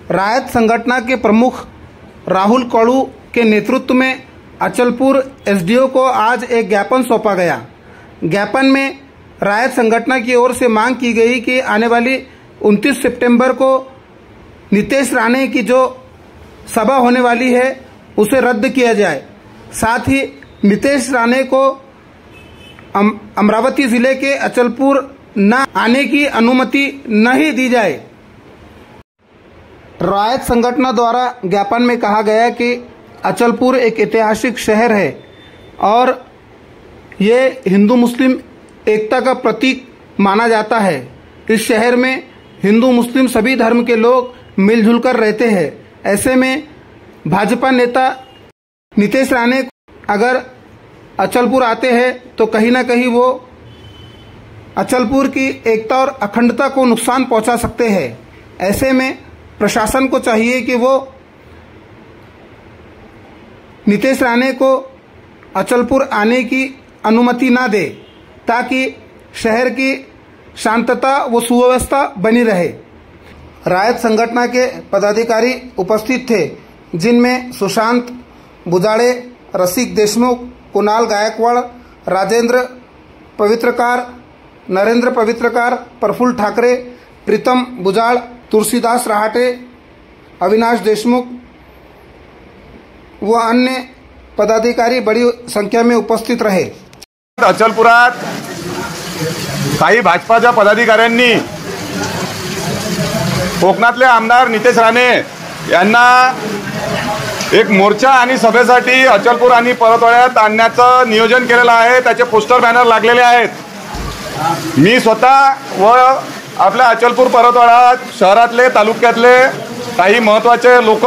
रायत संगठन के प्रमुख राहुल कड़ू के नेतृत्व में अचलपुर एसडीओ को आज एक ज्ञापन सौंपा गया। ज्ञापन में रायत संगठन की ओर से मांग की गई कि आने वाली 29 सितंबर को नितेश राणे की जो सभा होने वाली है उसे रद्द किया जाए। साथ ही नितेश राणे को अमरावती जिले के अचलपुर न आने की अनुमति नहीं दी जाए। रायत संगठन द्वारा ज्ञापन में कहा गया कि अचलपुर एक ऐतिहासिक शहर है और ये हिंदू मुस्लिम एकता का प्रतीक माना जाता है। इस शहर में हिंदू मुस्लिम सभी धर्म के लोग मिलजुल कर रहते हैं। ऐसे में भाजपा नेता नितेश राणे अगर अचलपुर आते हैं तो कहीं ना कहीं वो अचलपुर की एकता और अखंडता को नुकसान पहुंचा सकते हैं। ऐसे में प्रशासन को चाहिए कि वो नितेश राणे को अचलपुर आने की अनुमति ना दे ताकि शहर की शांतता व सुव्यवस्था बनी रहे। रायत संगठन के पदाधिकारी उपस्थित थे, जिनमें सुशांत बुजाड़े, रसिक देशमुख, कुणाल गायकवाड़, राजेंद्र पवित्रकार, नरेंद्र पवित्रकार, प्रफुल्ल ठाकरे, प्रीतम बुजाड़, तुलसीदास रहाटे, अविनाश देशमुख व अन्य पदाधिकारी बड़ी संख्या में उपस्थित रहे। अचलपुरात काही भाजपाच्या पदाधिकाऱ्यांनी कोकणातले आमदार नितेश राणे यांना एक मोर्चा आणि सभेसाठी अचलपूर आणि परतवाड्यात आणण्याचं नियोजन केलेलं आहे। त्याचे पोस्टर बॅनर लागलेले आहेत। मी स्वतः व आपल्या अचलपूर परतवाडा शहरातले तालुक्यातले काही महत्त्वाचे लोक,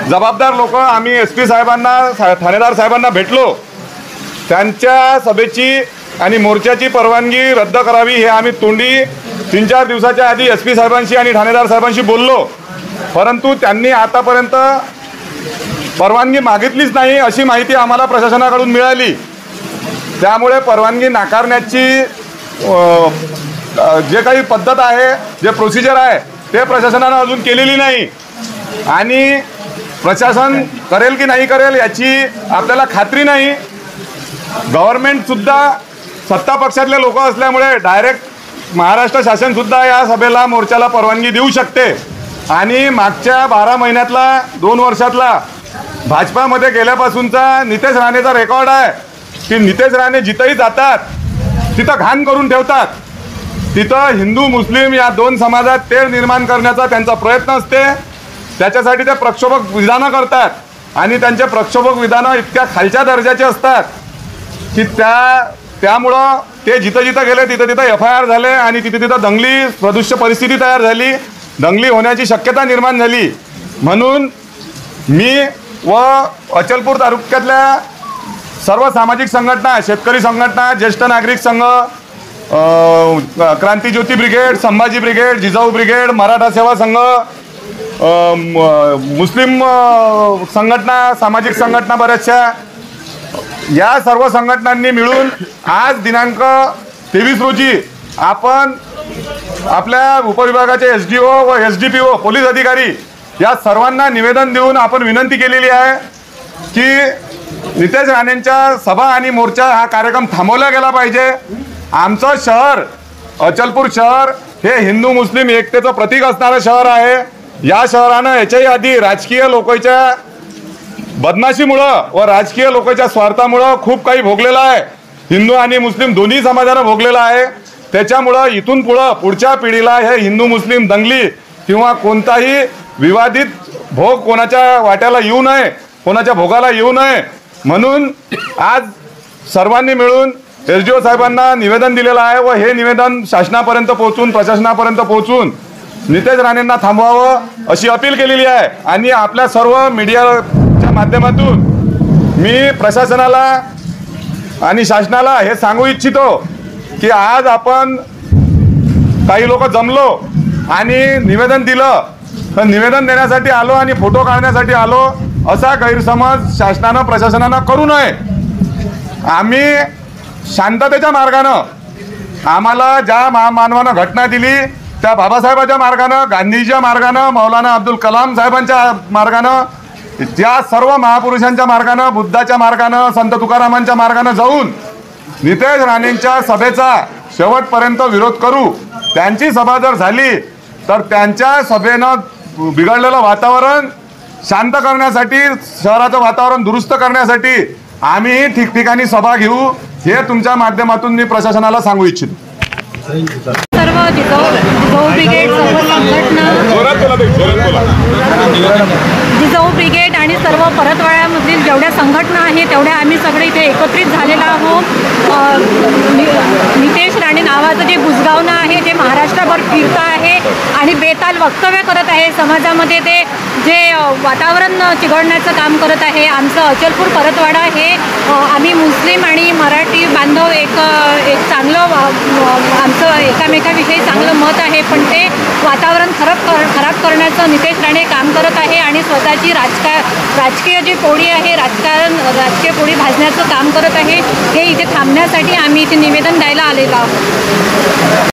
जबाबदार लोक आम्ही एसपी साहेबांना, ठाणेदार साहेबांना भेटलो। त्यांच्या सभेची आणि मोर्चाची परवानगी रद्द करावी हे आम्ही तोंडी 3-4 दिवसाच्या आधी एसपी साहेबांशी आणि ठाणेदार साहेबांशी बोललो, परंतु त्यांनी आतापर्यंत परवानगी मागितलीच नाही अशी माहिती आम्हाला प्रशासनाकडून मिळाली। त्यामुळे परवानगी नाकारण्याची जे काही पद्धत आहे, जे प्रोसिजर आहे ते प्रशासनाने अजून केलेली नाही आणि प्रशासन करेल की नाही करेल याची आपल्याला खात्री नाही। गव्हर्नमेंट सुद्धा सत्ता पक्षातले लोक असल्यामुळे डायरेक्ट महाराष्ट्र शासन सुद्धा या सभेला मोर्चाला परवानगी देऊ शकते आणि मागच्या 12 महिन्यातला 2 वर्षातला भाजपामध्ये गेल्यापासूनचा नितेश राणेचा रेकॉर्ड आहे की नितेश राणे जिथेही जातात तिथं घाण करून ठेवतात। तिथं हिंदू मुस्लिम या 2 समाजात तेढ निर्माण करण्याचा त्यांचा प्रयत्न असते। त्याच्यासाठी ते प्रक्षोभक विधानं करतात आणि त्यांचे प्रक्षोभक विधानं इतक्या खालच्या दर्जाचे असतात की त्यामुळं ते जिथं गेले तिथं FIR झाले आणि तिथं दंगली सदृश्य परिस्थिती तयार झाली, दंगली होण्याची शक्यता निर्माण झाली। म्हणून मी व अचलपूर तालुक्यातल्या सर्व सामाजिक संघटना, शेतकरी संघटना, ज्येष्ठ नागरिक संघ, Krantijyoti brigade, Sambhaji brigade, Jijau brigade, Maratha Seva Sangh, मुस्लिम संघटना, सामाजिक संघटना बऱ्याचशा, या सर्व संघटनांनी मिळून आज दिनांक 23 रोजी आपण आपल्या उपविभागाचे एसडीओ व एसडीपीओ पोलीस अधिकारी या सर्वांना निवेदन देऊन आपण विनंती केलेली आहे की नितेश राणेंच्या सभा आणि मोर्चा हा कार्यक्रम थांबवला गेला पाहिजे। आमचं शहर अचलपूर शहर हे हिंदू मुस्लिम एकतेचं प्रतीक असणारं शहर आहे। या शहरानं याच्याही आधी राजकीय लोकांच्या बदमाशीमुळे व राजकीय लोकांच्या स्वार्थामुळे खूप काही भोगलेलं आहे। हिंदू आणि मुस्लिम दोन्ही समाजानं भोगलेलं आहे। त्याच्यामुळे इथून पुढच्या पिढीला हे हिंदू मुस्लिम दंगली किंवा कोणताही विवादित भोग कोणाच्या वाट्याला येऊ नये, कोणाच्या भोगाला येऊ नये म्हणून आज सर्वांनी मिळून एसडीओ साहेबांना निवेदन दिलेलं आहे व हे निवेदन शासनापर्यंत पोहोचून, प्रशासनापर्यंत पोहोचून नितेश राणेंना थांबवावं अशी अपील केलेली आहे। आणि आपल्या सर्व मीडियाच्या माध्यमातून मी प्रशासनाला आणि शासनाला हे सांगू इच्छितो की आज आपण काही लोक जमलो आणि निवेदन दिलं, तर निवेदन देण्यासाठी आलो आणि फोटो काढण्यासाठी आलो असा गैरसमज शासनानं प्रशासनानं करू नये। आम्ही शांततेच्या मार्गाने आम्हाला ज्या महामानवानं घटना दिली त्या बाबासाहेबांच्या मार्गानं, गांधीच्या मार्गानं, मौलाना अब्दुल कलाम साहेबांच्या मार्गानं, त्या सर्व महापुरुषांच्या मार्गानं, बुद्धाच्या मार्गानं, संत तुकारामांच्या मार्गानं जाऊन नितेश राणेंच्या सभेचा शेवटपर्यंत विरोध करू। त्यांची सभा जर झाली तर त्यांच्या सभेनं बिघडलेलं वातावरण शांत करण्यासाठी, शहराचं वातावरण दुरुस्त करण्यासाठी आम्ही ठिकठिकाणी सभा घेऊ, हे तुमच्या माध्यमातून मी प्रशासनाला सांगू इच्छितो। सर्व जिजाऊ ब्रिगेड सर्व संघटना, जिजाऊ ब्रिगेड आणि सर्व परतवाड्यामधील जेवढ्या संघटना आहेत तेवढ्या आम्ही सगळे इथे एकत्रित झालेलो आहोत। नितेश राणे नावाचं जे बुजगावणं आहे ते महाराष्ट्रभर फिरतं आहे आणि बेताल वक्तव्य करत आहे, समाजामध्ये ते जे वातावरण चिघळण्याचं काम करत आहे। आमचं अचलपूर परतवाडा हे आम्ही मुस्लिम आणि मराठी बांधव एक चांगलं आमचं एकामेकाविषयी चांगलं मत आहे, पण ते वातावरण खराब करण्याचं नितेश राणे काम करत आहे आणि स्वतःची राजकीय जी पोळी आहे, राजकीय पोळी भाजण्याचं काम करत आहे। हे इथे थांबण्यासाठी आम्ही इथे निवेदन द्यायला आलेलो आहोत।